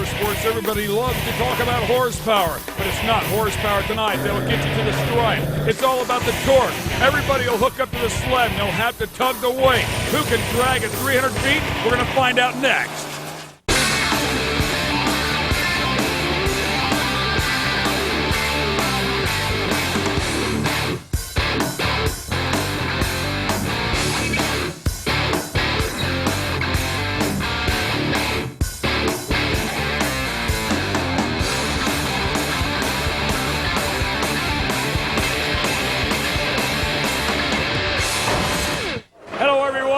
Motorsports, everybody loves to talk about horsepower, but it's not horsepower tonight. They'll get you to the stripe. It's all about the torque. Everybody will hook up to the sled and they'll have to tug the weight. Who can drag at 300 feet? We're going to find out next.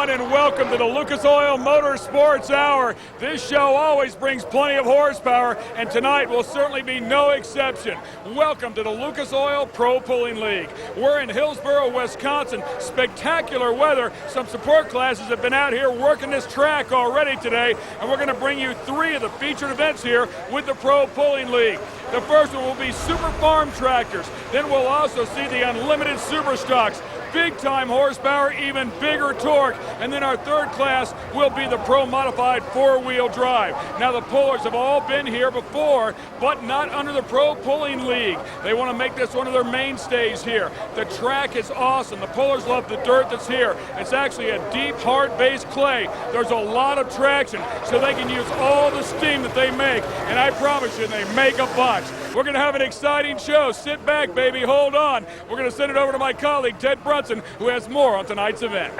And welcome to the Lucas Oil Motorsports Hour. This show always brings plenty of horsepower, and tonight will certainly be no exception. Welcome to the Lucas Oil Pro Pulling League. We're in Hillsboro, Wisconsin. Spectacular weather. Some support classes have been out here working this track already today, and we're going to bring you 3 of the featured events here with the Pro Pulling League. The first one will be Super Farm Tractors. Then we'll also see the Unlimited Super Stocks. Big-time horsepower, even bigger torque. And then our third class will be the Pro Modified 4-wheel drive. Now, the pullers have all been here before, but not under the Pro Pulling League. They want to make this one of their mainstays here. The track is awesome. The pullers love the dirt that's here. It's actually a deep, hard-based clay. There's a lot of traction, so they can use all the steam that they make. And I promise you, they make a bunch. We're going to have an exciting show. Sit back, baby. Hold on. We're going to send it over to my colleague, Ted Brunson, who has more on tonight's event.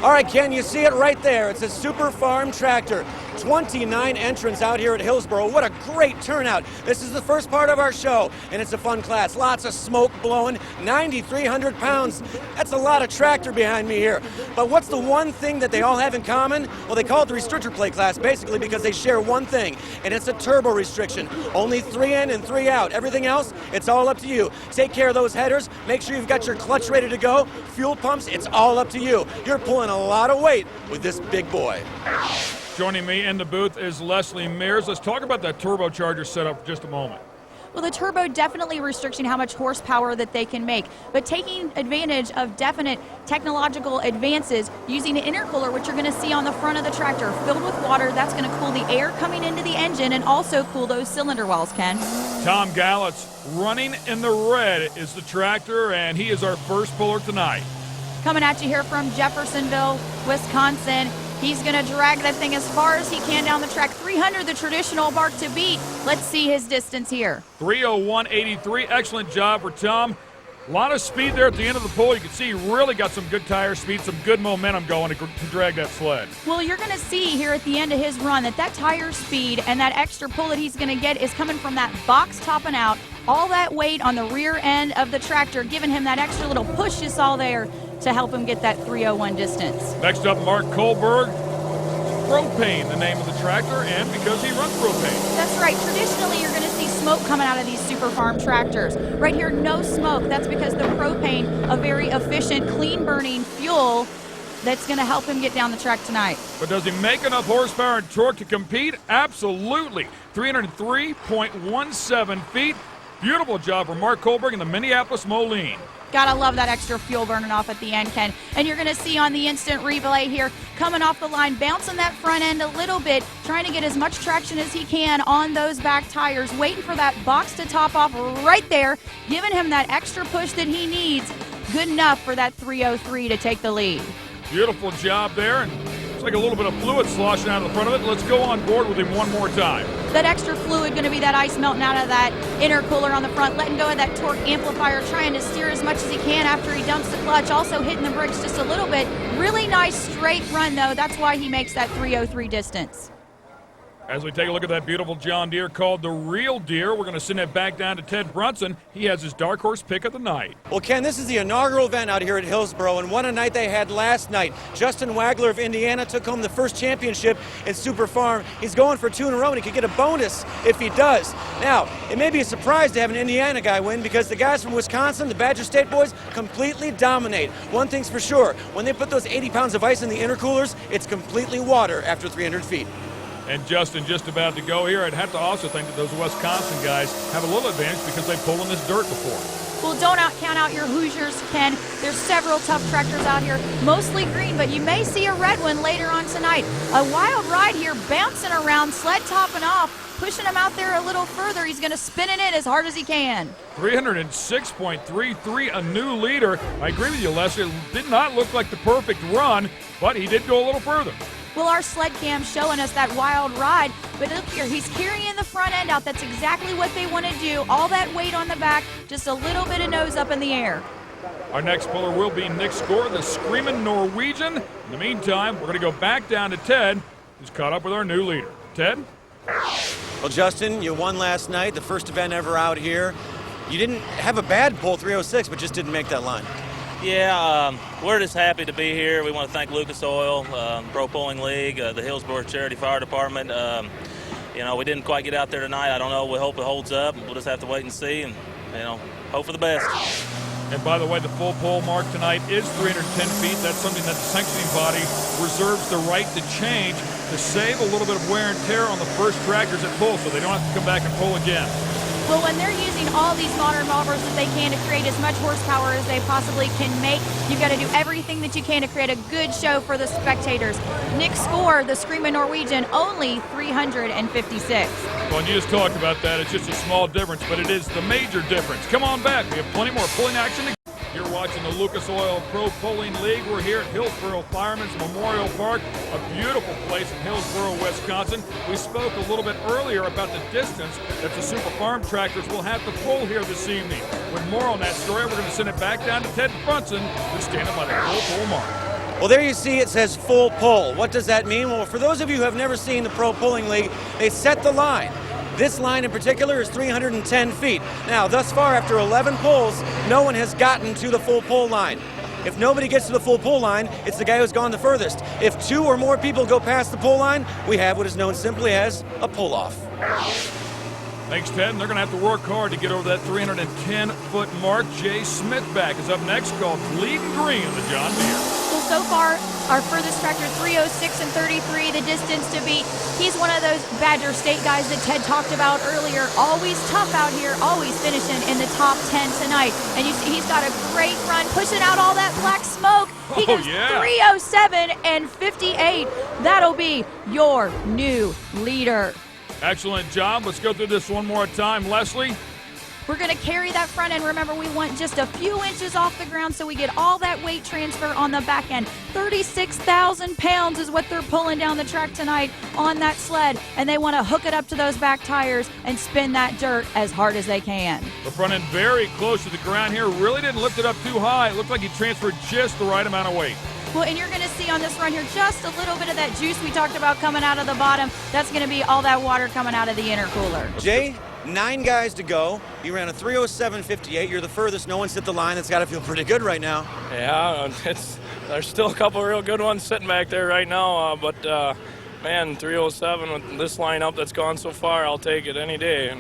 All right, Ken, you see it right there. It's a Super Farm Tractor. 29 entrants out here at Hillsboro. What a great turnout. This is the first part of our show, and it's a fun class. Lots of smoke blowing, 9,300 pounds. That's a lot of tractor behind me here. But what's the one thing that they all have in common? Well, they call it the restrictor plate class, basically because they share one thing, and it's a turbo restriction. Only 3 in and 3 out. Everything else, it's all up to you. Take care of those headers. Make sure you've got your clutch ready to go. Fuel pumps, it's all up to you. You're pulling a lot of weight with this big boy. Joining me in the booth is Leslie Mears. Let's talk about that turbocharger setup for just a moment. Well, the turbo definitely restricting how much horsepower that they can make, but taking advantage of definite technological advances using an intercooler, which you're going to see on the front of the tractor, filled with water. That's going to cool the air coming into the engine and also cool those cylinder wells, Ken. Tom Gallett's running in the red is the tractor, and he is our first puller tonight. Coming at you here from Jeffersonville, Wisconsin. He's going to drag that thing as far as he can down the track. 300, the traditional mark to beat. Let's see his distance here. 3:01.83. Excellent job for Tom. A lot of speed there at the end of the pull. You can see he really got some good tire speed, some good momentum going to drag that sled. Well, you're going to see here at the end of his run that tire speed and that extra pull that he's going to get is coming from that box topping out. All that weight on the rear end of the tractor, giving him that extra little push you saw there to help him get that 3:01 distance. Next up, Mark Kohlberg. Propane, the name of the tractor, and because he runs propane. That's right. Traditionally, you're going to see smoke coming out of these Super Farm tractors. Right here, no smoke. That's because the propane, a very efficient, clean-burning fuel that's going to help him get down the track tonight. But does he make enough horsepower and torque to compete? Absolutely. 303.17 feet. Beautiful job for Mark Kohlberg and the Minneapolis Moline. Gotta love that extra fuel burning off at the end, Ken. And you're gonna see on the instant replay here, coming off the line, bouncing that front end a little bit, trying to get as much traction as he can on those back tires, waiting for that box to top off right there, giving him that extra push that he needs. Good enough for that 3:03 to take the lead. Beautiful job there, and it's like a little bit of fluid sloshing out of the front of it. Let's go on board with him one more time. That extra fluid going to be that ice melting out of that intercooler on the front, letting go of that torque amplifier, trying to steer as much as he can after he dumps the clutch, also hitting the brakes just a little bit. Really nice straight run, though. That's why he makes that 3:03 distance. As we take a look at that beautiful John Deere called the Real Deere, we're going to send it back down to Ted Brunson. He has his dark horse pick of the night. Well, Ken, this is the inaugural event out here at Hillsboro, and what a night they had last night. Justin Wagler of Indiana took home the first championship in Super Farm. He's going for 2 in a row, and he could get a bonus if he does. Now, it may be a surprise to have an Indiana guy win because the guys from Wisconsin, the Badger State boys, completely dominate. One thing's for sure, when they put those 80 pounds of ice in the intercoolers, it's completely water after 300 feet. And Justin just about to go here. I'd have to also think that those Wisconsin guys have a little advantage because they've pulled on this dirt before. Well, don't count out your Hoosiers, Ken. There's several tough tractors out here, mostly green, but you may see a red one later on tonight. A wild ride here, bouncing around, sled topping off, pushing him out there a little further. He's going to spin it in as hard as he can. 306.33, a new leader. I agree with you, Leslie. It did not look like the perfect run, but he did go a little further. Well, our sled cam showing us that wild ride, but look here, he's carrying the front end out. That's exactly what they want to do. All that weight on the back, just a little bit of nose up in the air. Our next puller will be Nick Score, the Screaming Norwegian. In the meantime, we're going to go back down to Ted, who's caught up with our new leader. Ted? Well, Justin, you won last night, the first event ever out here. You didn't have a bad pull, 306, but just didn't make that line. Yeah, we're just happy to be here. We want to thank Lucas Oil, Pro Pulling League, the Hillsboro Charity Fire Department. We didn't quite get out there tonight. I don't know. We hope it holds up. We'll just have to wait and see and, hope for the best. And by the way, the full pull mark tonight is 310 feet. That's something that the sanctioning body reserves the right to change to save a little bit of wear and tear on the first tractors that pull, so they don't have to come back and pull again. Well, when they're using all these modern mowers that they can to create as much horsepower as they possibly can make, you've got to do everything that you can to create a good show for the spectators. Nick Score, the Screaming Norwegian, only 356. Well, and you just talked about that. It's just a small difference, but it is the major difference. Come on back. We have plenty more pulling action to You're watching the Lucas Oil Pro Pulling League. We're here at Hillsboro Fireman's Memorial Park, a beautiful place in Hillsboro, Wisconsin. We spoke a little bit earlier about the distance that the Super Farm tractors will have to pull here this evening. With more on that story, we're going to send it back down to Ted Brunson, who's standing by the full pull mark. Well, there you see it says full pull. What does that mean? Well, for those of you who have never seen the Pro Pulling League, they set the line. This line in particular is 310 feet. Now, thus far, after 11 pulls, no one has gotten to the full pull line. If nobody gets to the full pull line, it's the guy who's gone the furthest. If 2 or more people go past the pull line, we have what is known simply as a pull-off. Thanks, Ted. And they're going to have to work hard to get over that 310-foot mark. Jay Smithback is up next, called Bleeding Green on the John Deere. Well, so far, our furthest tractor, 306 and 33, the distance to beat. He's one of those Badger State guys that Ted talked about earlier. Always tough out here, always finishing in the top 10 tonight. And you see he's got a great run, pushing out all that black smoke. He goes 307 and 58. That'll be your new leader. Excellent job. Let's go through this one more time. Leslie? We're going to carry that front end. Remember, we want just a few inches off the ground so we get all that weight transfer on the back end. 36,000 pounds is what they're pulling down the track tonight on that sled, and they want to hook it up to those back tires and spin that dirt as hard as they can. The front end very close to the ground here. Really didn't lift it up too high. It looked like he transferred just the right amount of weight. Well, and you're going to see on this run here just a little bit of that juice we talked about coming out of the bottom. That's going to be all that water coming out of the intercooler. Jay, 9 guys to go. You ran a 307.58. You're the furthest. No one's hit the line. That's got to feel pretty good right now. Yeah, there's still a couple of real good ones sitting back there right now, but man, 307 with this lineup that's gone so far, I'll take it any day.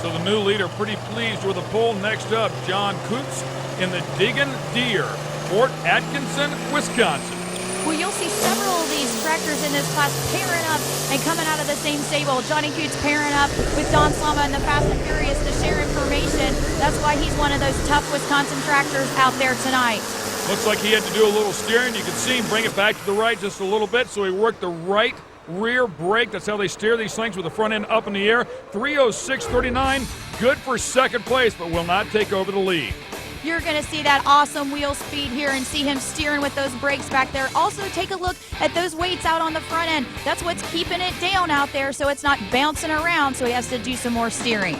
So the new leader pretty pleased with the pull. Next up, John Coots in the Diggin' Deer, Fort Atkinson, Wisconsin. Well, you'll see several of these tractors in this class pairing up and coming out of the same stable. Johnny Coots pairing up with Don Slama and the Fast and Furious to share information. That's why he's one of those tough Wisconsin tractors out there tonight. Looks like he had to do a little steering. You can see him bring it back to the right just a little bit, so he worked the right rear brake. That's how they steer these things, with the front end up in the air. 306.39, good for second place, but will not take over the lead. You're going to see that awesome wheel speed here and see him steering with those brakes back there. Also, take a look at those weights out on the front end. That's what's keeping it down out there so it's not bouncing around, so he has to do some more steering.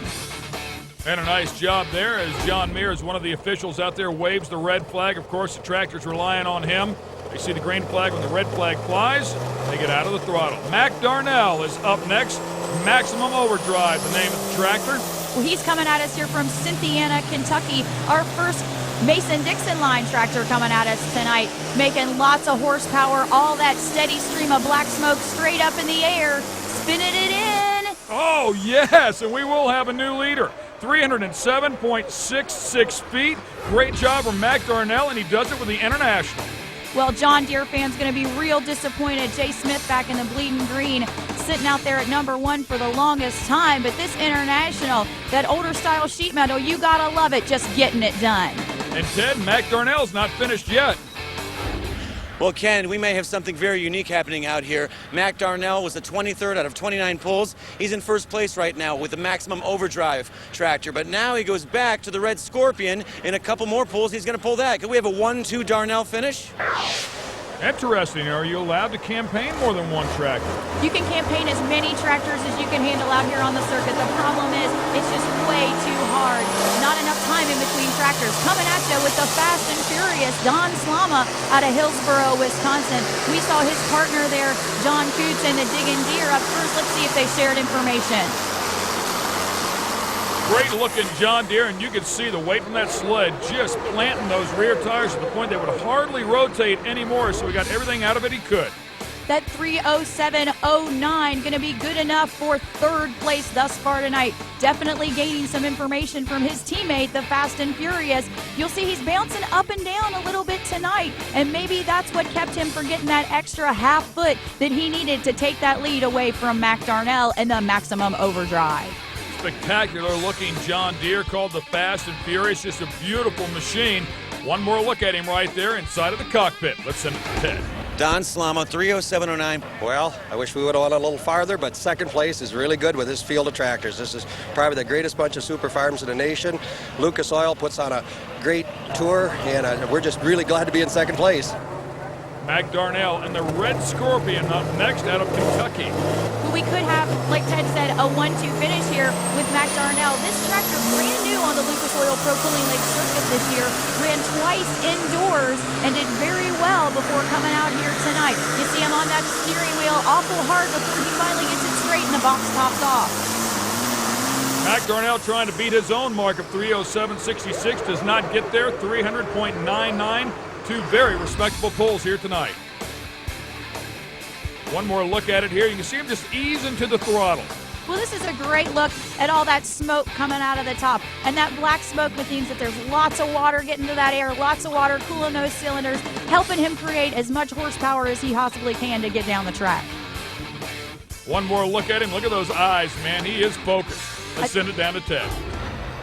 And a nice job there as John Mears, one of the officials out there, waves the red flag. Of course, the tractor's relying on him. They see the green flag. When the red flag flies, they get out of the throttle. Mac Darnell is up next. Maximum Overdrive, the name of the tractor. Well, he's coming at us here from Cynthiana, Kentucky. Our first Mason-Dixon line tractor coming at us tonight, making lots of horsepower, all that steady stream of black smoke straight up in the air, spinning it in. Oh, yes, and we will have a new leader. 307.66 feet. Great job from Mac Darnell, and he does it with the International. Well, John Deere fans going to be real disappointed. Jay Smith back in the bleeding green. sitting out there at number 1 for the longest time, but this International, that older style sheet metal, you gotta love it, just getting it done. And Ted, Mac Darnell's not finished yet. Well, Ken, we may have something very unique happening out here. Mac Darnell was the 23rd out of 29 pulls. He's in first place right now with the Maximum Overdrive tractor, but now he goes back to the Red Scorpion. In a couple more pulls, he's going to pull that. Could we have a 1-2 Darnell finish? Interesting. Are you allowed to campaign more than one tractor? You can campaign as many tractors as you can handle out here on the circuit. The problem is it's just way too hard. Not enough time in between tractors. Coming at you with the fast and furious Don Slama out of Hillsboro, Wisconsin. We saw his partner there, John Coots, and the Diggin' Deer up first. Let's see if they shared information. Great looking John Deere, and you can see the weight from that sled just planting those rear tires to the point they would hardly rotate anymore, so he got everything out of it he could. That 3:07.09 going to be good enough for third place thus far tonight. Definitely gaining some information from his teammate, the Fast and Furious. You'll see he's bouncing up and down a little bit tonight, and maybe that's what kept him from getting that extra half foot that he needed to take that lead away from Mac Darnell and the Maximum Overdrive. Spectacular looking John Deere called the Fast and Furious. Just a beautiful machine. One more look at him right there inside of the cockpit. Let's send it to Ted. Don Slama, 3:07.09. Well, I wish we would have went a little farther, but second place is really good with this field of tractors. This is probably the greatest bunch of super farms in the nation. Lucas Oil puts on a great tour, and we're just really glad to be in second place. Mac Darnell and the Red Scorpion up next out of Kentucky. Well, we could have, like Ted said, a 1-2 finish here with Mac Darnell. This tractor, brand new on the Lucas Oil Pro Pulling Lake circuit this year, ran twice indoors and did very well before coming out here tonight. You see him on that steering wheel awful hard before he finally gets it straight and the box tops off. Mac Darnell trying to beat his own mark of 3:07.66, does not get there. 300.99. Two very respectable pulls here tonight. One more look at it here. You can see him just ease into the throttle. Well, this is a great look at all that smoke coming out of the top. And that black smoke means that there's lots of water getting to that air, lots of water cooling those cylinders, helping him create as much horsepower as he possibly can to get down the track. One more look at him. Look at those eyes, man. He is focused. Let's send it down to Ted.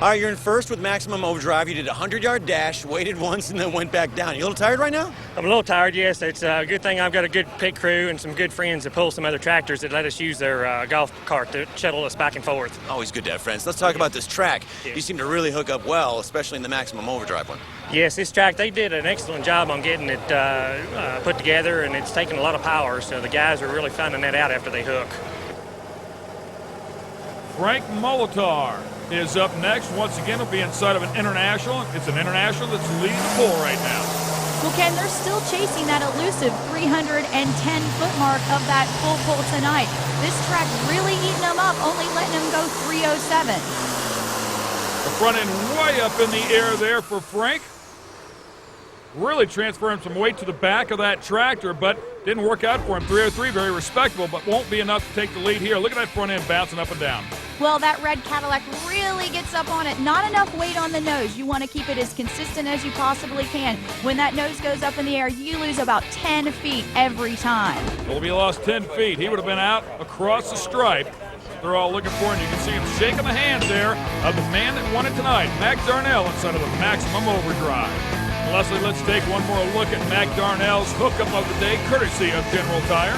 All right, you're in first with Maximum Overdrive. You did a 100-yard dash, waited once, and then went back down. You a little tired right now? I'm a little tired, yes. It's a good thing I've got a good pit crew and some good friends that pull some other tractors that let us use their golf cart to shuttle us back and forth. Always good to have friends. Let's talk about this track. Yeah. You seem to really hook up well, especially in the Maximum Overdrive one. Yes, this track, they did an excellent job on getting it put together, and it's taken a lot of power, so the guys are really finding that out after they hook. Frank Molitor is up next. Once again, he'll be inside of an International. It's an International that's leading the poll right now. Well, Ken, they're still chasing that elusive 310-foot mark of that full pull tonight. This track really eating them up, only letting them go 3:07. The front end way up in the air there for Frank. Really transferring some weight to the back of that tractor, but didn't work out for him. 3:03, very respectable, but won't be enough to take the lead here. Look at that front end bouncing up and down. Well, that red Cadillac really gets up on it. Not enough weight on the nose. You want to keep it as consistent as you possibly can. When that nose goes up in the air, you lose about 10 feet every time. Well, if he lost 10 feet, he would have been out across the stripe. They're all looking for him. You can see him shaking the hands there of the man that won it tonight, Mac Darnell, inside of the Maximum Overdrive. Leslie, let's take one more look at Mac Darnell's hookup of the day, courtesy of General Tire.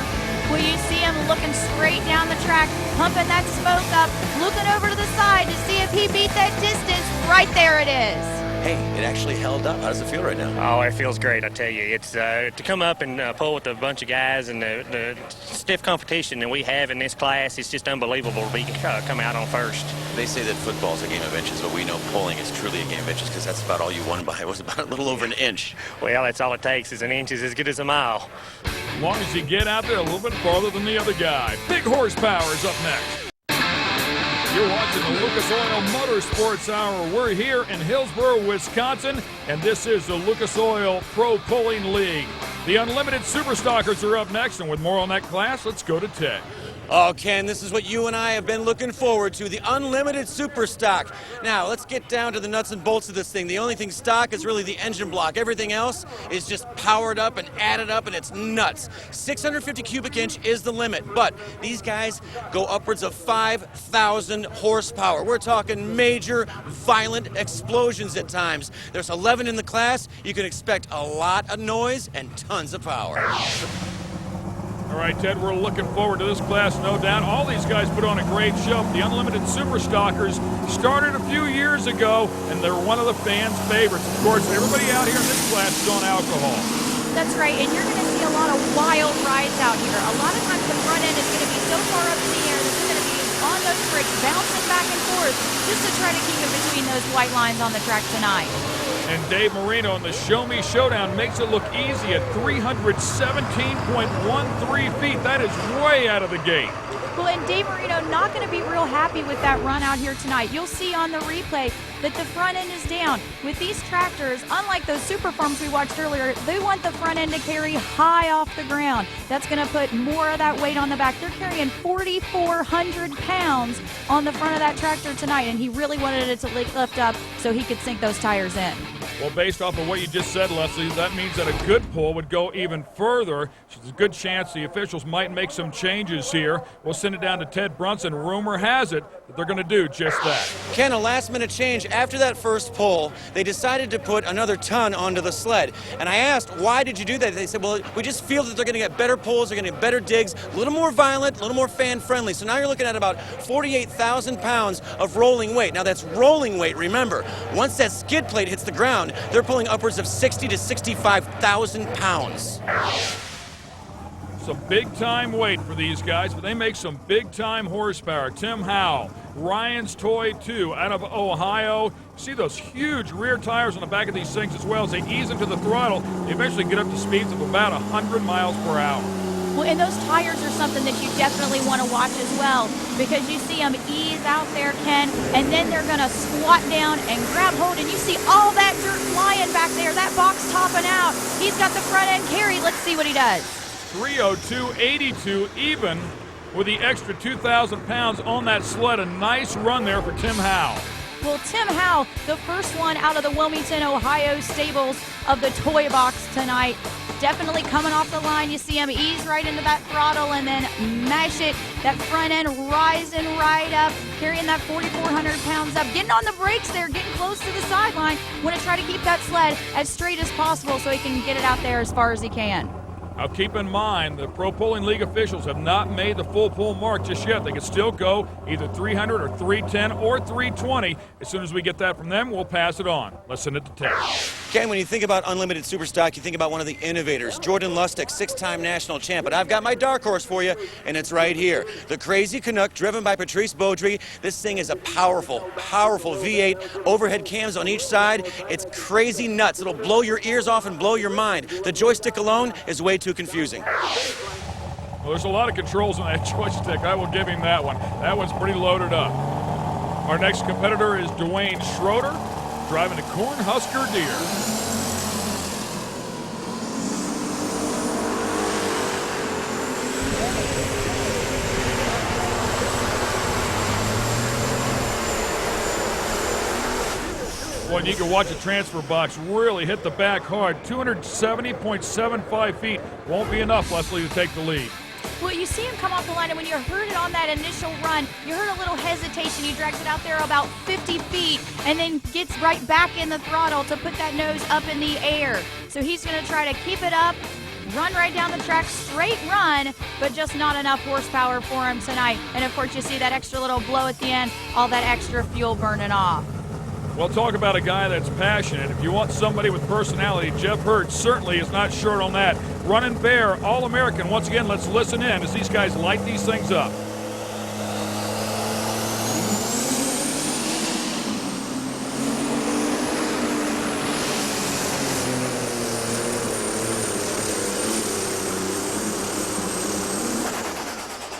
Well, you see him looking straight down the track, pumping that smoke up, looking over to the side to see if he beat that distance. Right there it is. Hey, it actually held up. How does it feel right now? Oh, it feels great, I tell you. It's to come up and pull with a bunch of guys and the stiff competition that we have in this class, it's just unbelievable to be come out on first. They say that football's a game of inches, but we know pulling is truly a game of inches because that's about all you won by. It was about a little over an inch. Well, that's all it takes is an inch is as good as a mile. As long as you get out there a little bit farther than the other guy. Big horsepower is up next. You're watching the Lucas Oil Motorsports Hour. We're here in Hillsboro, Wisconsin, and this is the Lucas Oil Pro Pulling League. The Unlimited Super Stockers are up next, and with more on that class, let's go to Ted. Oh, Ken, this is what you and I have been looking forward to, the unlimited super stock. Now, let's get down to the nuts and bolts of this thing. The only thing stock is really the engine block. Everything else is just powered up and added up, and it's nuts. 650 cubic inch is the limit, but these guys go upwards of 5,000 horsepower. We're talking major, violent explosions at times. There's 11 in the class. You can expect a lot of noise and tons of power. All right, Ted, we're looking forward to this class, no doubt. All these guys put on a great show. The Unlimited Super Stockers started a few years ago, and they're one of the fans' favorites. Of course, everybody out here in this class is on alcohol. That's right, and you're going to see a lot of wild rides out here. A lot of times the front end is going to be so far up in the air that you're going to be on those brakes, bouncing back and forth, just to try to keep it between those white lines on the track tonight. And Dave Marino in the Show Me Showdown makes it look easy at 317.13 feet. That is way out of the gate. Well, and Dave Marino not going to be real happy with that run out here tonight. You'll see on the replay that the front end is down. With these tractors, unlike those super farms we watched earlier, they want the front end to carry high off the ground. That's going to put more of that weight on the back. They're carrying 4,400 pounds on the front of that tractor tonight, and he really wanted it to lift up so he could sink those tires in. Well, based off of what you just said, Leslie, that means that a good pull would go even further. There's a good chance the officials might make some changes here. We'll send it down to Ted Brunson. Rumor has it that they're going to do just that. Ken, a last-minute change. After that first pull, they decided to put another ton onto the sled. And I asked, why did you do that? They said, well, we just feel that they're going to get better pulls, they're going to get better digs, a little more violent, a little more fan-friendly. So now you're looking at about 48,000 pounds of rolling weight. Now, that's rolling weight, remember. Once that skid plate hits the ground, they're pulling upwards of 60 to 65,000 pounds. Some big-time weight for these guys, but they make some big-time horsepower. Tim Howe, Ryan's Toy 2 out of Ohio. See those huge rear tires on the back of these things as well. As they ease into the throttle, they eventually get up to speeds of about 100 miles per hour. Well, and those tires are something that you definitely want to watch as well, because you see them ease out there, Ken, and then they're going to squat down and grab hold, and you see all that dirt flying back there, that box topping out. He's got the front end carried. Let's see what he does. 302.82 even with the extra 2,000 pounds on that sled. A nice run there for Tim Howe. Well, Tim Howe, the first one out of the Wilmington, Ohio stables of the toy box tonight. Definitely coming off the line. You see him ease right into that throttle and then mash it. That front end rising right up, carrying that 4,400 pounds up, getting on the brakes there, getting close to the sideline. Want to try to keep that sled as straight as possible so he can get it out there as far as he can. Now keep in mind, the Pro Pulling League officials have not made the full pull mark just yet. They can still go either 300 or 310 or 320. As soon as we get that from them, we'll pass it on. Let's send it to Ted. Ken, when you think about unlimited superstock, you think about one of the innovators, Jordan Lustig, 6-time national champ. But I've got my dark horse for you, and it's right here. The Crazy Canuck, driven by Patrice Baudry. This thing is a powerful, powerful V8, overhead cams on each side. It's crazy nuts. It'll blow your ears off and blow your mind. The joystick alone is way too confusing. Well, there's a lot of controls on that joystick. I will give him that one. That one's pretty loaded up. Our next competitor is Dwayne Schroeder, driving a Cornhusker Deer. Boy, you can watch the transfer box really hit the back hard. 270.75 feet. Won't be enough, Leslie, to take the lead. Well, you see him come off the line, and when you heard it on that initial run, you heard a little hesitation. He drags it out there about 50 feet and then gets right back in the throttle to put that nose up in the air. So he's going to try to keep it up, run right down the track, straight run, but just not enough horsepower for him tonight. And, of course, you see that extra little blow at the end, all that extra fuel burning off. Well, talk about a guy that's passionate. If you want somebody with personality, Jeff Hurt certainly is not short on that. Running Bear, All-American. Once again, let's listen in as these guys light these things up.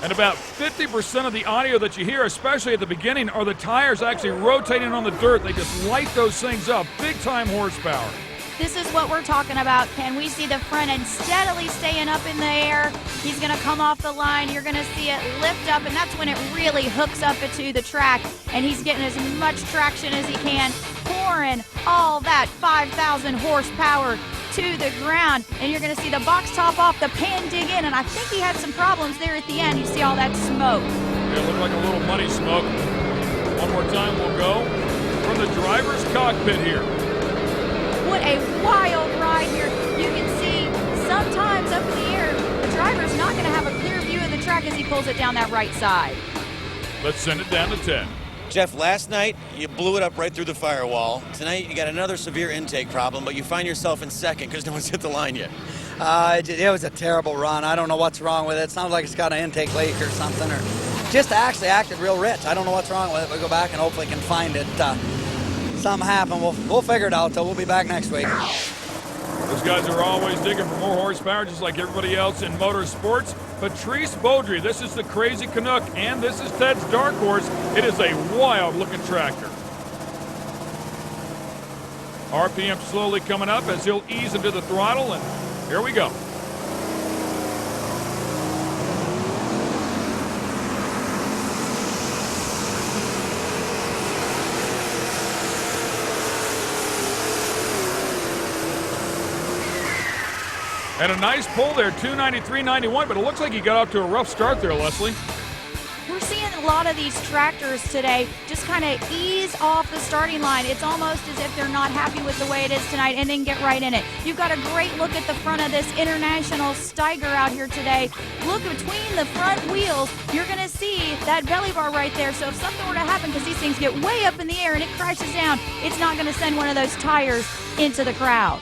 And about 50% of the audio that you hear, especially at the beginning, are the tires actually rotating on the dirt. They just light those things up. Big time horsepower. This is what we're talking about, Ken. We see the front end steadily staying up in the air. He's going to come off the line. You're going to see it lift up, and that's when it really hooks up into the track, and he's getting as much traction as he can, pouring all that 5,000 horsepower to the ground. And you're going to see the box top off, the pan dig in, and I think he had some problems there at the end. You see all that smoke. Yeah, it looked like a little muddy smoke. One more time we'll go from the driver's cockpit here. What a wild ride here. You can see sometimes up in the air, the driver's not going to have a clear view of the track as he pulls it down that right side. Let's send it down to 10. Jeff, last night you blew it up right through the firewall. Tonight you got another severe intake problem, but you find yourself in second because no one's hit the line yet. It was a terrible run. I don't know what's wrong with it. It sounds like it's got an intake leak or something, or just actually acted real rich. I don't know what's wrong with it. We'll go back and hopefully can find it. Something happened. We'll figure it out, so we'll be back next week. Those guys are always digging for more horsepower, just like everybody else in motorsports. Patrice Beaudry, this is the Crazy Canuck, and this is Ted's Dark Horse. It is a wild-looking tractor. RPM slowly coming up as he'll ease into the throttle, and here we go. And a nice pull there, 293.91, but it looks like he got off to a rough start there, Leslie. We're seeing a lot of these tractors today just kind of ease off the starting line. It's almost as if they're not happy with the way it is tonight and then get right in it. You've got a great look at the front of this International Steiger out here today. Look between the front wheels, you're going to see that belly bar right there. So if something were to happen, because these things get way up in the air and it crashes down, it's not going to send one of those tires into the crowd.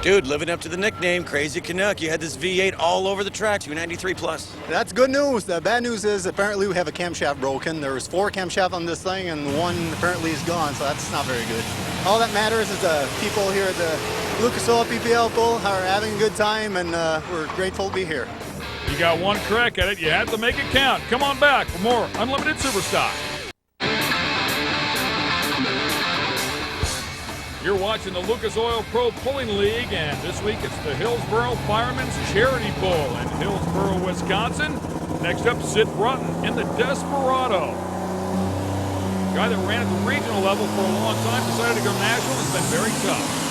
Dude, living up to the nickname, Crazy Canuck. You had this V8 all over the track, 293 plus. That's good news. The bad news is apparently we have a camshaft broken. There was 4 camshafts on this thing, and one apparently is gone, so that's not very good. All that matters is the people here at the Lucas Oil PPL pool are having a good time, and we're grateful to be here. You got one crack at it. You have to make it count. Come on back for more Unlimited Superstock. You're watching the Lucas Oil Pro Pulling League, and this week it's the Hillsboro Firemen's Charity Pull in Hillsboro, Wisconsin. Next up, Sid Broughton in the Desperado. Guy that ran at the regional level for a long time, decided to go national. It's been very tough.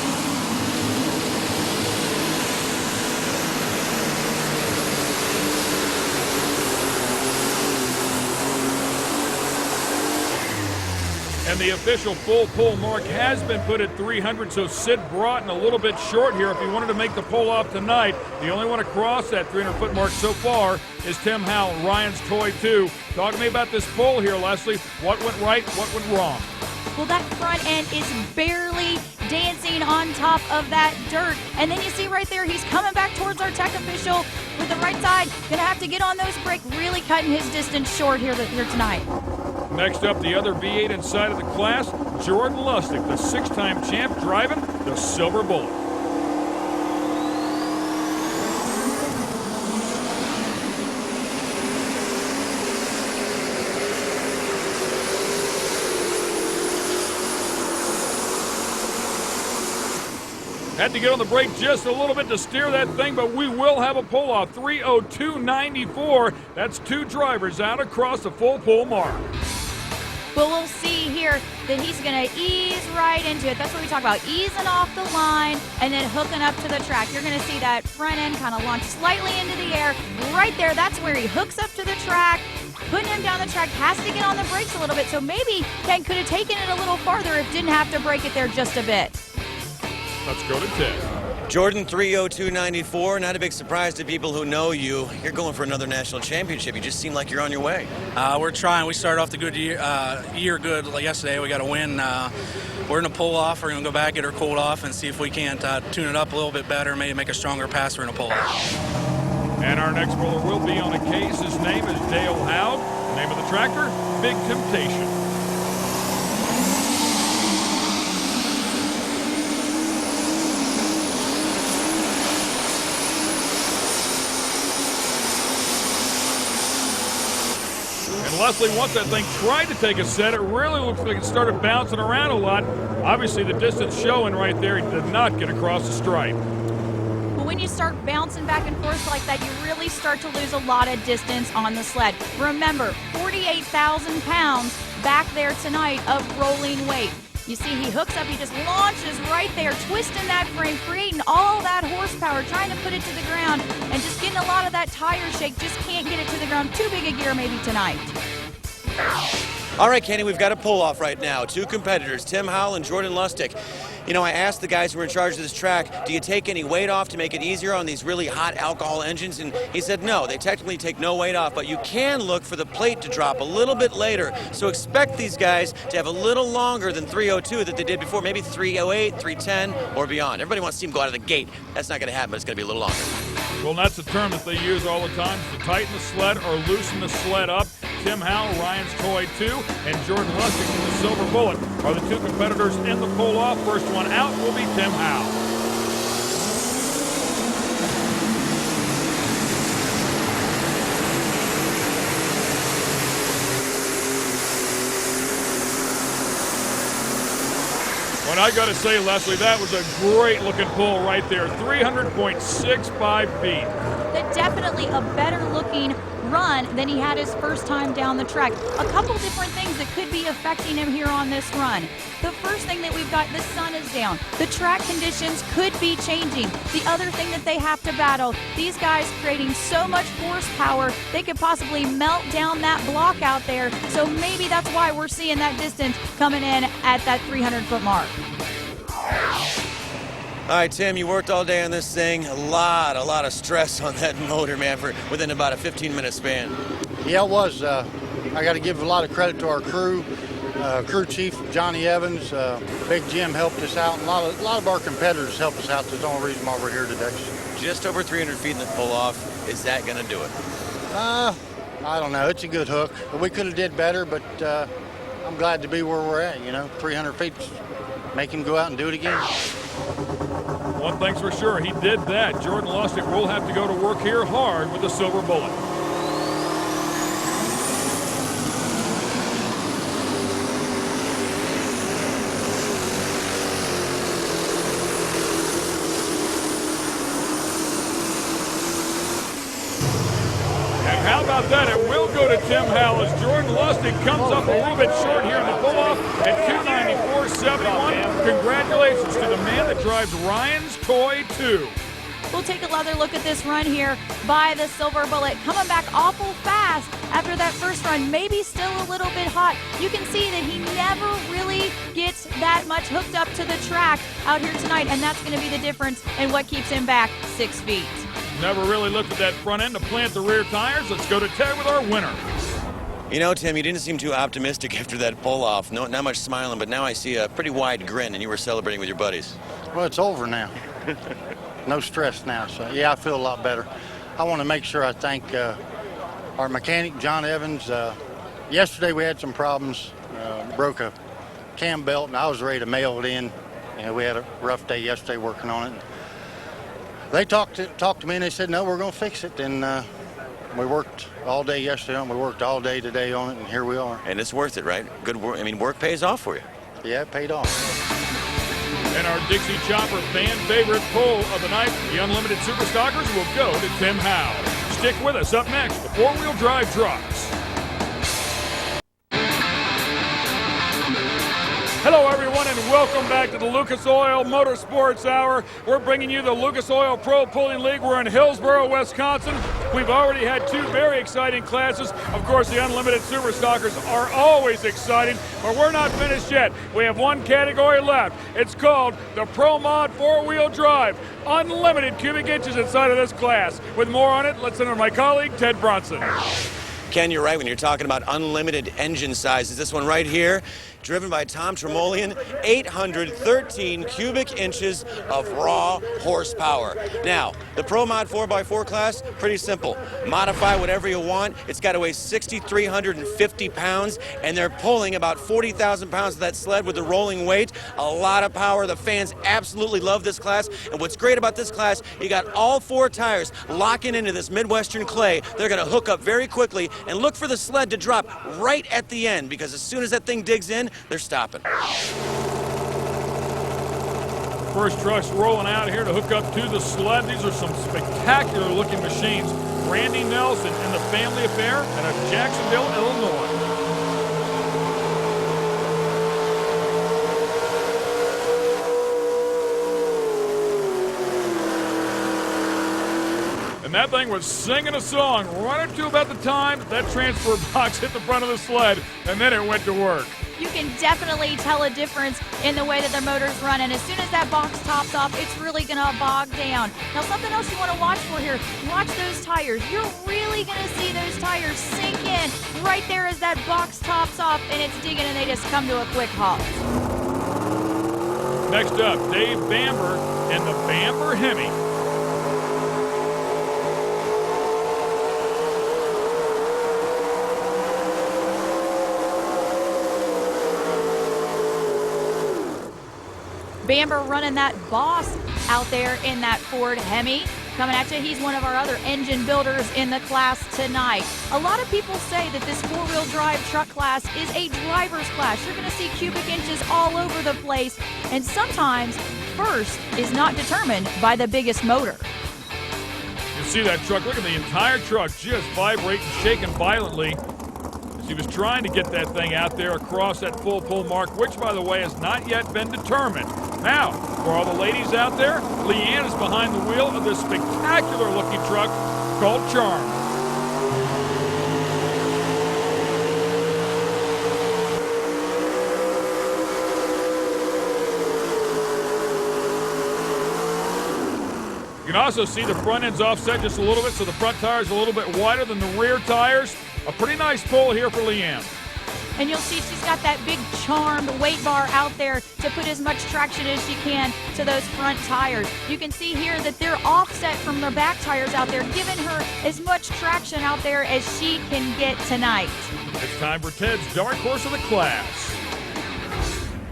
And the official full pull mark has been put at 300, so Sid Broughton a little bit short here. If he wanted to make the pull off tonight, the only one across that 300-foot mark so far is Tim Howell, Ryan's Toy 2. Talk to me about this pull here, Leslie. What went right, what went wrong? Well, that front end is barely dancing on top of that dirt. And then you see right there, he's coming back towards our tech official with the right side. Gonna have to get on those brakes, really cutting his distance short here tonight. Next up, the other V8 inside of the class, Jordan Lustig, the 6-time champ, driving the Silver Bullet. Had to get on the brake just a little bit to steer that thing, but we will have a pull-off. 3:02.94. That's 2 drivers out across the full pull mark. But we'll see here that he's going to ease right into it. That's what we talk about, easing off the line and then hooking up to the track. You're going to see that front end kind of launch slightly into the air. Right there, that's where he hooks up to the track. Putting him down the track, has to get on the brakes a little bit. So maybe Ken could have taken it a little farther if didn't have to brake it there just a bit. Let's go to Ted. Jordan, 3:02.94. Not a big surprise to people who know you. You're going for another national championship. You just seem like you're on your way. We're trying. We started off the good year good. Like yesterday, we got to win. We're going to pull off. We're going to go back, get her cooled off, and see if we can't tune it up a little bit better, maybe make a stronger pass. We're going to pull off. And our next puller will be on a case. His name is Dale Howd. The name of the tractor, Big Temptation. And Leslie, once that thing tried to take a set, it really looks like it started bouncing around a lot. Obviously, the distance showing right there, he did not get across the stripe. Well, when you start bouncing back and forth like that, you really start to lose a lot of distance on the sled. Remember, 48,000 pounds back there tonight of rolling weight. You see, he hooks up, he just launches right there, twisting that frame, creating all that horsepower, trying to put it to the ground, and just getting a lot of that tire shake, just can't get it to the ground. Too big a gear maybe tonight. All right, Kenny, we've got a pull-off right now. Two competitors, Tim Howell and Jordan Lustig. You know, I asked the guys who were in charge of this track, do you take any weight off to make it easier on these really hot alcohol engines? And he said no, they technically take no weight off, but you can look for the plate to drop a little bit later. So expect these guys to have a little longer than 302 that they did before, maybe 308, 310, or beyond. Everybody wants to see them go out of the gate. That's not going to happen, but it's going to be a little longer. Well, that's a term that they use all the time, to tighten the sled or loosen the sled up. Tim Howell, Ryan's Toy 2, and Jordan Lustig in the Silver Bullet are the two competitors in the pull-off. First one out will be Tim Howell. And I got to say, Leslie, that was a great-looking pull right there, 300.65 feet. But definitely a better-looking run than he had his first time down the track. A couple different things that could be affecting him here on this run. The first thing that we've got, the sun is down. The track conditions could be changing. The other thing that they have to battle, these guys creating so much horsepower, they could possibly melt down that block out there. So maybe that's why we're seeing that distance coming in at that 300-foot mark. All right, Tim, you worked all day on this thing. A lot of stress on that motor, man, for within about a 15-minute span. Yeah, it was. I got to give a lot of credit to our crew. Crew chief Johnny Evans, Big Jim helped us out, and a lot of our competitors helped us out. That's the only reason why we're here today. Just over 300 feet in the pull-off. Is that going to do it? I don't know. It's a good hook. We could have did better, but I'm glad to be where we're at. You know, 300 feet, make him go out and do it again. One thing's for sure, he did that. Jordan Lustig will have to go to work here hard with the Silver Bullet. And how about that? It will go to Tim Howell as Jordan Lustig comes up a little bit short here in the pull-off at 294.71. Congratulations to the man that drives Ryan's Toy 2. We'll take another look at this run here by the Silver Bullet. Coming back awful fast after that first run, maybe still a little bit hot. You can see that he never really gets that much hooked up to the track out here tonight, and that's going to be the difference in what keeps him back 6 feet. Never really looked at that front end to plant the rear tires. Let's go to Ted with our winner. You know, Tim, you didn't seem too optimistic after that pull-off. No, not much smiling, but now I see a pretty wide grin, and you were celebrating with your buddies. Well, it's over now. No stress now, so yeah, I feel a lot better. I want to make sure I thank our mechanic, John Evans. Yesterday we had some problems, broke a cam belt, and I was ready to mail it in. And we had a rough day yesterday working on it. They talked to me, and they said, no, we're going to fix it. And we worked all day yesterday on it. We worked all day today on it, and here we are. And it's worth it, right? Good work. I mean, work pays off for you. Yeah, it paid off. And our Dixie Chopper fan favorite pull of the night, the Unlimited Superstockers, will go to Tim Howell. Stick with us. Up next, the four-wheel drive trucks. Hello, everyone, and welcome back to the Lucas Oil Motorsports Hour. We're bringing you the Lucas Oil Pro Pulling League. We're in Hillsboro, Wisconsin. We've already had two very exciting classes. Of course, the Unlimited Superstockers are always exciting, but we're not finished yet. We have one category left. It's called the Pro Mod Four-Wheel Drive. Unlimited cubic inches inside of this class. With more on it, let's send to my colleague, Ted Bronson. Ken, you're right when you're talking about unlimited engine sizes. This one right here, driven by Tom Tremolian, 813 cubic inches of raw horsepower. Now, the Pro Mod 4x4 class, pretty simple. Modify whatever you want. It's got to weigh 6,350 pounds, and they're pulling about 40,000 pounds of that sled with the rolling weight. A lot of power. The fans absolutely love this class, and what's great about this class, you got all four tires locking into this Midwestern clay. They're going to hook up very quickly, and look for the sled to drop right at the end, because as soon as that thing digs in, they're stopping. First truck's rolling out here to hook up to the sled. These are some spectacular looking machines. Randy Nelson and the family affair out of Jacksonville, Illinois. And that thing was singing a song right up to about the time that transfer box hit the front of the sled, and then it went to work. You can definitely tell a difference in the way that the motor's run, and as soon as that box tops off, it's really going to bog down. Now, something else you want to watch for here, watch those tires. You're really going to see those tires sink in right there as that box tops off, and it's digging, and they just come to a quick halt. Next up, Dave Bamber and the Bamber Hemi. Bamber running that boss out there in that Ford Hemi. Coming at you, he's one of our other engine builders in the class tonight. A lot of people say that this four-wheel drive truck class is a driver's class. You're going to see cubic inches all over the place, and sometimes first is not determined by the biggest motor. You see that truck, look at the entire truck just vibrating, shaking violently. He was trying to get that thing out there across that full pull mark, which, by the way, has not yet been determined. Now, for all the ladies out there, Leanne is behind the wheel of this spectacular-looking truck called Charm. You can also see the front end's offset just a little bit, so the front tire's a little bit wider than the rear tires. A pretty nice pull here for Leanne. And you'll see she's got that big charmed weight bar out there to put as much traction as she can to those front tires. You can see here that they're offset from the back tires out there, giving her as much traction out there as she can get tonight. It's time for Ted's dark horse of the class.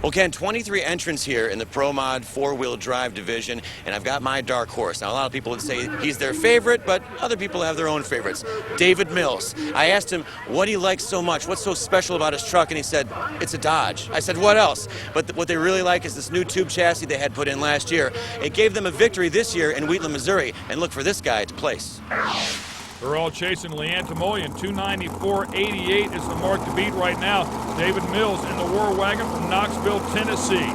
Well, Ken, 23 entrants here in the Pro Mod four-wheel drive division, and I've got my dark horse. Now, a lot of people would say he's their favorite, but other people have their own favorites. David Mills. I asked him what he likes so much, what's so special about his truck, and he said, it's a Dodge. I said, what else? But what they really like is this new tube chassis they had put in last year. It gave them a victory this year in Wheatland, Missouri, and look for this guy to place. They're all chasing Leanne Timoyan. 294.88 is the mark to beat right now. David Mills in the War Wagon from Knoxville, Tennessee.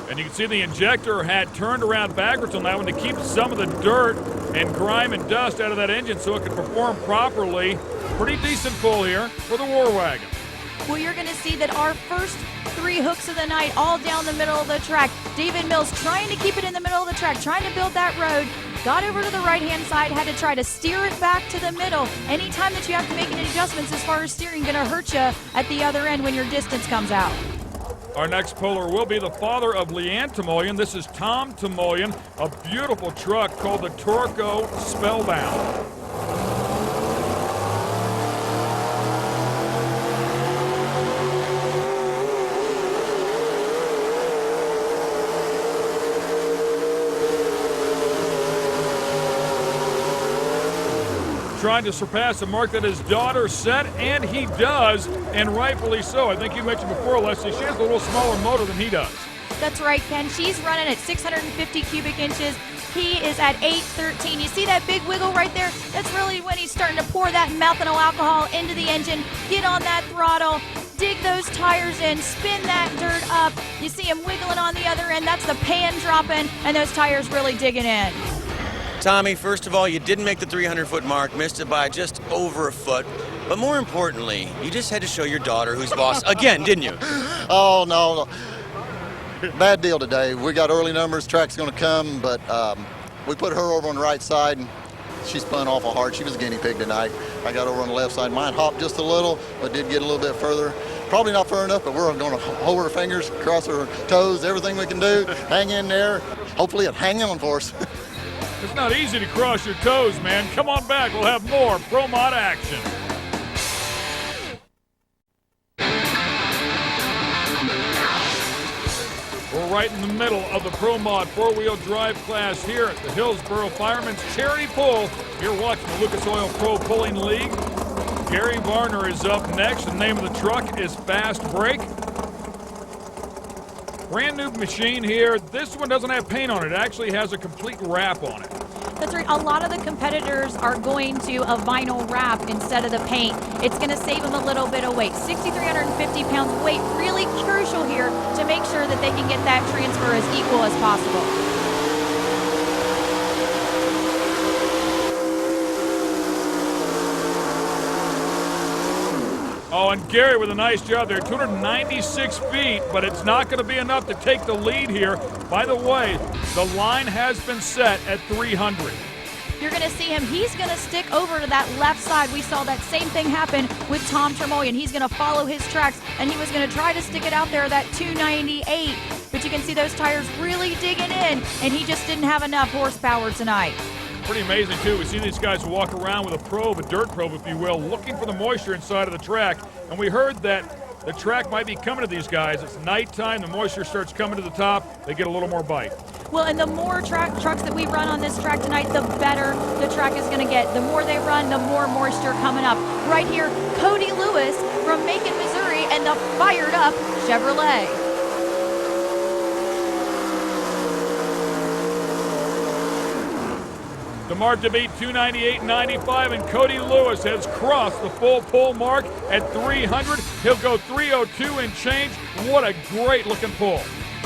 And you can see the injector had turned around backwards on that one to keep some of the dirt and grime and dust out of that engine so it could perform properly. Pretty decent pull here for the War Wagon. Well, you're going to see that our first three hooks of the night all down the middle of the track. David Mills trying to keep it in the middle of the track, trying to build that road. Got over to the right-hand side, had to try to steer it back to the middle. Anytime that you have to make any adjustments as far as steering, going to hurt you at the other end when your distance comes out. Our next puller will be the father of Leanne Timoyan. This is Tom Timoyan, a beautiful truck called the Torco Spellbound. Trying to surpass the mark that his daughter set, and he does, and rightfully so. I think you mentioned before, Leslie, she has a little smaller motor than he does. That's right, Ken. She's running at 650 cubic inches. He is at 813. You see that big wiggle right there? That's really when he's starting to pour that methanol alcohol into the engine, get on that throttle, dig those tires in, spin that dirt up. You see him wiggling on the other end. That's the pan dropping, and those tires really digging in. Tommy, first of all, you didn't make the 300-foot mark, missed it by just over a foot. But more importantly, you just had to show your daughter who's boss again, didn't you? Oh, no. Bad deal today. We got early numbers, track's going to come, but we put her over on the right side, and she spun awful hard. She was a guinea pig tonight. I got over on the left side. Mine hopped just a little, but did get a little bit further. Probably not far enough, but we're going to hold her fingers, cross her toes, everything we can do, hang in there. Hopefully it'll hang on for us. It's not easy to cross your toes, man. Come on back. We'll have more Pro Mod action. We're right in the middle of the Pro Mod four-wheel drive class here at the Hillsboro Firemen's Charity Pull. You're watching the Lucas Oil Pro Pulling League. Gary Varner is up next. The name of the truck is Fast Break. Brand new machine here. This one doesn't have paint on it. It actually has a complete wrap on it. That's right. A lot of the competitors are going to a vinyl wrap instead of the paint. It's going to save them a little bit of weight. 6,350 pounds weight, really crucial here to make sure that they can get that transfer as equal as possible. Oh, and Gary with a nice job there, 296 feet, but it's not going to be enough to take the lead here. By the way, the line has been set at 300. You're going to see him. He's going to stick over to that left side. We saw that same thing happen with Tom Tremoyan. He's going to follow his tracks, and he was going to try to stick it out there, that 298. But you can see those tires really digging in, and he just didn't have enough horsepower tonight. Pretty amazing, too. We see these guys walk around with a probe, a dirt probe, if you will, looking for the moisture inside of the track. And we heard that the track might be coming to these guys. It's nighttime. The moisture starts coming to the top. They get a little more bite. Well, and the more trucks that we run on this track tonight, the better the track is going to get. The more they run, the more moisture coming up. Right here, Cody Lewis from Macon, Missouri, and the fired up Chevrolet. The mark to beat 298.95, and Cody Lewis has crossed the full pull mark at 300. He'll go 302 and change. What a great looking pull.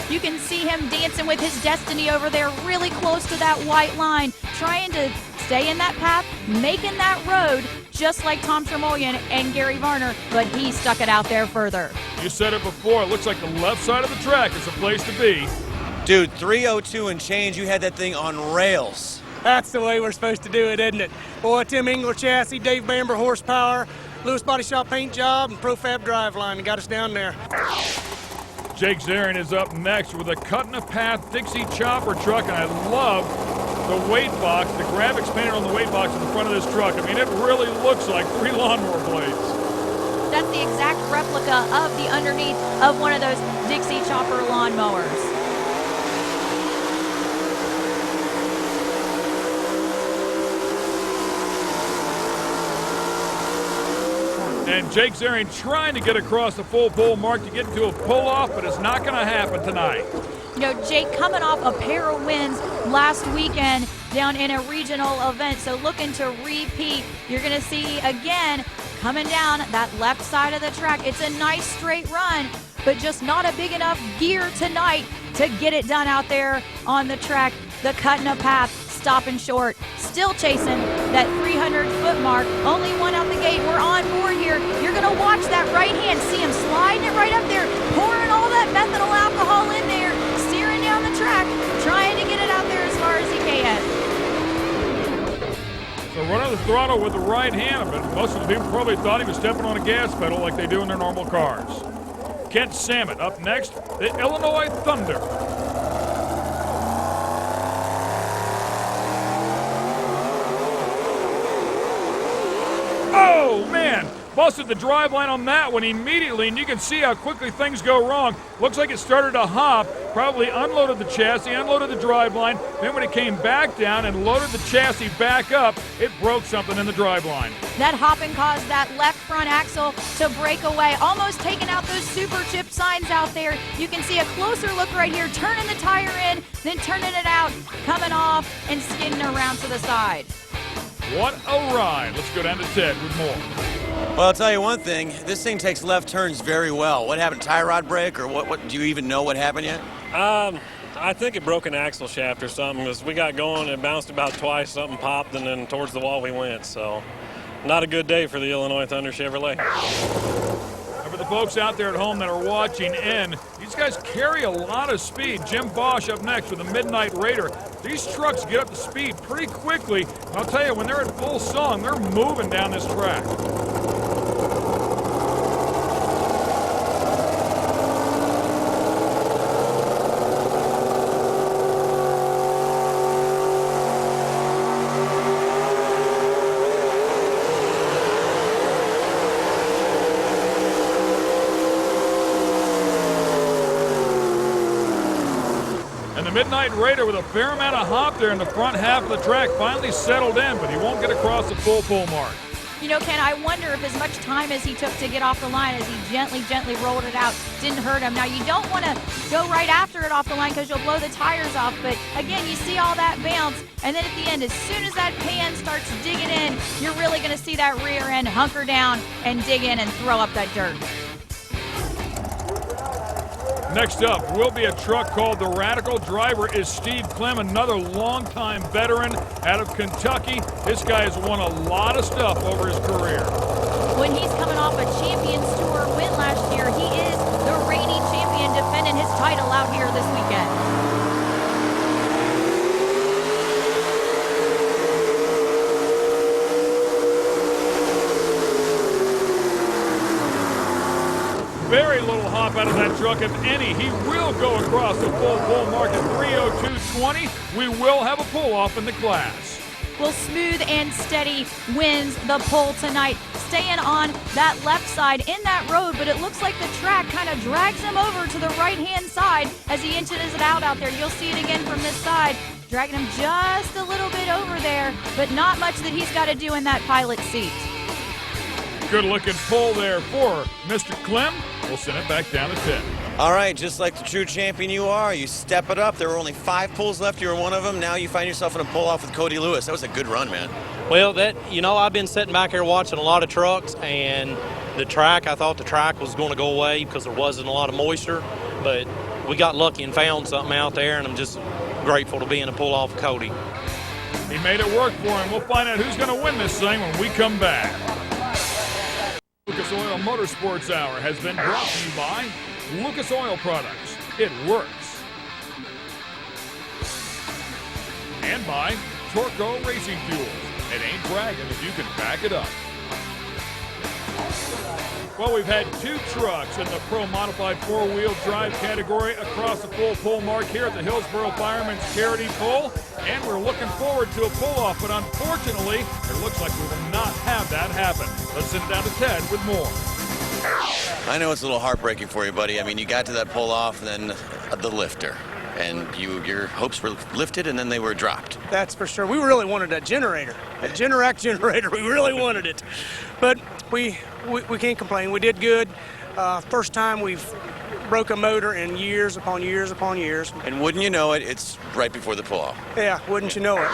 You can see him dancing with his destiny over there, really close to that white line, trying to stay in that path, making that road, just like Tom Tremoyan and Gary Varner, but he stuck it out there further. You said it before, it looks like the left side of the track is the place to be. Dude, 302 and change, you had that thing on rails. That's the way we're supposed to do it, isn't it? Boy, Tim Engler chassis, Dave Bamber horsepower, Lewis Body Shop paint job, and Profab driveline got us down there. Jake Zarin is up next with a cut-in-a-path Dixie chopper truck, and I love the weight box, the graphics painted on the weight box in the front of this truck. I mean, it really looks like 3 lawnmower blades. That's the exact replica of the underneath of one of those Dixie chopper lawnmowers. And Jake Zarin trying to get across the full pull mark to get into a pull-off, but it's not going to happen tonight. You know, Jake coming off a pair of wins last weekend down in a regional event, so looking to repeat. You're going to see, again, coming down that left side of the track. It's a nice straight run, but just not a big enough gear tonight to get it done out there on the track. The cut in a path, stopping short, still chasing that 300-foot mark. Only one out the gate. We're on board here. You're going to watch that right hand. See him sliding it right up there, pouring all that methanol alcohol in there, steering down the track, trying to get it out there as far as he can. So running the throttle with the right hand, but most of the people probably thought he was stepping on a gas pedal like they do in their normal cars. Kent Samet up next, the Illinois Thunder. Oh, man, busted the driveline on that one immediately, and you can see how quickly things go wrong. Looks like it started to hop, probably unloaded the chassis, unloaded the driveline. Then when it came back down and loaded the chassis back up, it broke something in the driveline. That hopping caused that left front axle to break away, almost taking out those super chip signs out there. You can see a closer look right here, turning the tire in, then turning it out, coming off, and skidding around to the side. What a ride. Let's go down to Ted with more. Well, I'll tell you one thing. This thing takes left turns very well. What happened? Tie rod break, or what? Do you even know what happened yet? I think it broke an axle shaft or something. As we got going, it bounced about twice. Something popped, and then towards the wall we went. So, not a good day for the Illinois Thunder Chevrolet. And for the folks out there at home that are watching in, these guys carry a lot of speed. Jim Bosch up next with the Midnight Raider. These trucks get up to speed pretty quickly. I'll tell you, when they're at full song, they're moving down this track. Midnight Raider with a fair amount of hop there in the front half of the track finally settled in, but he won't get across the full pull mark. You know, Ken, I wonder if as much time as he took to get off the line, as he gently rolled it out, didn't hurt him. Now, you don't want to go right after it off the line because you'll blow the tires off, but again, you see all that bounce, and then at the end, as soon as that pan starts digging in, you're really going to see that rear end hunker down and dig in and throw up that dirt. Next up will be a truck called the Radical. Driver is Steve Clem, another longtime veteran out of Kentucky. This guy has won a lot of stuff over his career. When he's coming off a Champions Tour win last year, he is the reigning champion defending his title out here this weekend. Very little hop out of that truck, if any. He will go across the full pull mark at 3:02.20. We will have a pull-off in the class. Well, Smooth and Steady wins the pole tonight, staying on that left side in that road, but it looks like the track kind of drags him over to the right-hand side as he inches it out there. You'll see it again from this side, dragging him just a little bit over there, but not much that he's got to do in that pilot seat. Good looking pull there for Mr. Clem. We'll send it back down to 10. All right, just like the true champion you are, you step it up. There were only 5 pulls left. You were one of them. Now you find yourself in a pull-off with Cody Lewis. That was a good run, man. Well, I've been sitting back here watching a lot of trucks, and the track, I thought the track was going to go away because there wasn't a lot of moisture, but we got lucky and found something out there, and I'm just grateful to be in a pull-off with Cody. He made it work for him. We'll find out who's going to win this thing when we come back. Lucas Oil Motorsports Hour has been brought to you by Lucas Oil Products. It works. And by Torco Racing Fuels. It ain't bragging if you can back it up. Well, we've had 2 trucks in the Pro Modified 4-wheel drive category across the full pull mark here at the Hillsboro Firemen's Charity Pull, and we're looking forward to a pull-off, but unfortunately, it looks like we will not have that happen. Let's send it down to Ted with more. I know it's a little heartbreaking for you, buddy. I mean, you got to that pull-off, and then the lifter, and your hopes were lifted, and then they were dropped. That's for sure. We really wanted a generator, a Generac generator. We really wanted it, but we can't complain. We did good. First time we've broke a motor in years upon years upon years. And wouldn't you know it, it's right before the pull-off. Yeah, wouldn't you know it.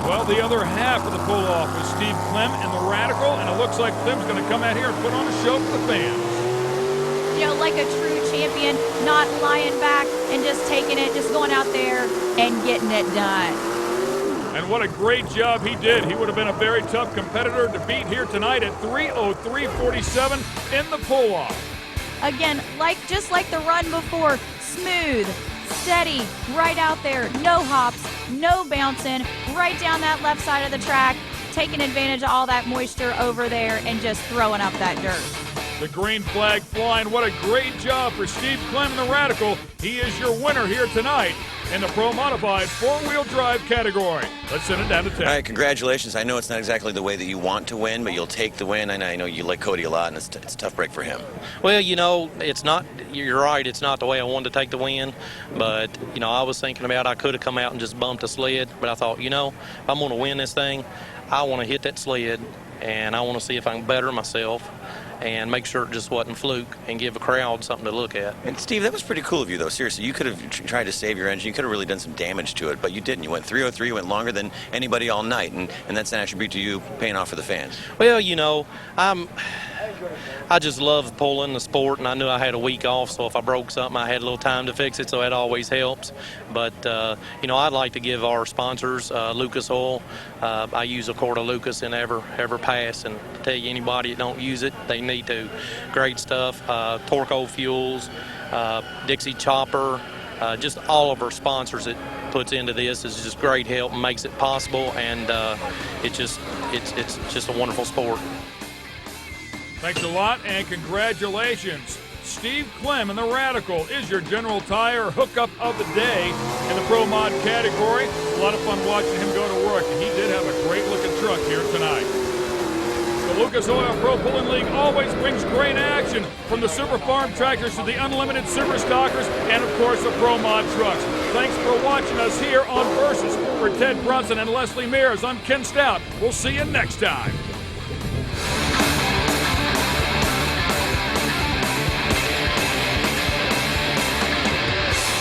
Well, the other half of the pull-off is Steve Clem and the Radical, and it looks like Clem's going to come out here and put on a show for the fans. You know, like a true champion, not lying back and just taking it, just going out there and getting it done. And what a great job he did. He would have been a very tough competitor to beat here tonight at 3:03.47 in the pull-off. Again, just like the run before, smooth, steady, right out there, no hops, no bouncing, right down that left side of the track, taking advantage of all that moisture over there and just throwing up that dirt. The green flag flying. What a great job for Steve Clem and the Radical. He is your winner here tonight in the Pro Modified 4-wheel drive category. Let's send it down to 10. All right, congratulations. I know it's not exactly the way that you want to win, but you'll take the win. And I know you like Cody a lot, and it's a tough break for him. Well, it's not, you're right, it's not the way I wanted to take the win, but, I was thinking about I could have come out and just bumped a sled, but I thought, if I'm going to win this thing, I want to hit that sled, and I want to see if I can better myself and make sure it just wasn't fluke and give a crowd something to look at. And Steve, that was pretty cool of you, though. Seriously, you could have tried to save your engine. You could have really done some damage to it, but you didn't. You went 3:03, you went longer than anybody all night, and that's an attribute to you paying off for the fans. Well, I just love pulling the sport, and I knew I had a week off, so if I broke something, I had a little time to fix it, so that always helps. But, I'd like to give our sponsors, Lucas Oil, I use a quart of Lucas in every pass, and tell you anybody that don't use it, they need to. Great stuff. Torco Fuels, Dixie Chopper, just all of our sponsors that puts into this is just great help and makes it possible, and it's just a wonderful sport. Thanks a lot, and congratulations. Steve Clem and the Radical is your General Tire hookup of the day in the Pro Mod category. A lot of fun watching him go to work, and he did have a great-looking truck here tonight. The Lucas Oil Pro Pulling League always brings great action, from the Super Farm tractors to the unlimited Super Stockers and, of course, the Pro Mod trucks. Thanks for watching us here on Versus. For Ted Brunson and Leslie Mears, I'm Ken Stout. We'll see you next time.